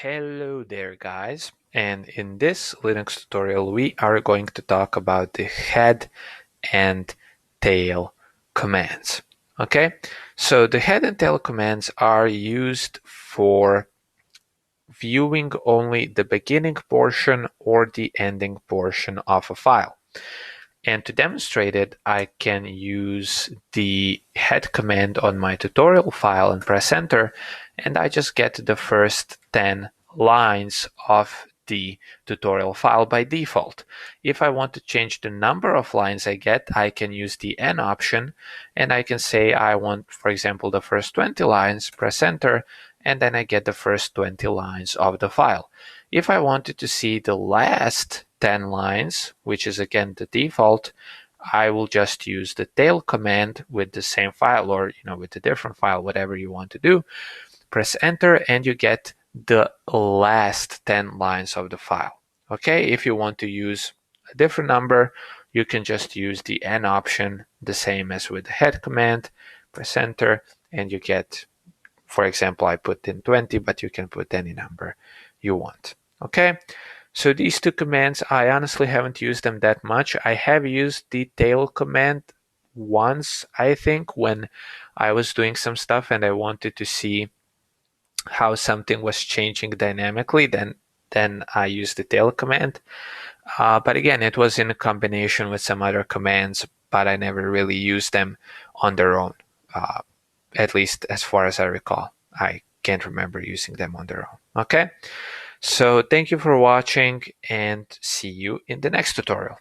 Hello there guys, and in this Linux tutorial we are going to talk about the head and tail commands. Okay, so the head and tail commands are used for viewing only the beginning portion or the ending portion of a file. And to demonstrate it, I can use the head command on my tutorial file and press enter, and I just get the first 10 lines of the tutorial file by default. If I want to change the number of lines I get, I can use the N option, and I can say I want, for example, the first 20 lines, press enter, and then I get the first 20 lines of the file. If I wanted to see the last 10 lines, which is again the default, I will just use the tail command with the same file or with a different file, whatever you want to do. Press enter and you get the last 10 lines of the file. Okay, if you want to use a different number, you can just use the N option, the same as with the head command. Press enter and you get, for example, I put in 20, but you can put any number you want. Okay, so these two commands, I honestly haven't used them that much. I have used the tail command once, I think, when I was doing some stuff and I wanted to see how something was changing dynamically. Then I used the tail command. But again, it was in a combination with some other commands, but I never really used them on their own, at least as far as I recall. I can't remember using them on their own. Okay, so thank you for watching and see you in the next tutorial.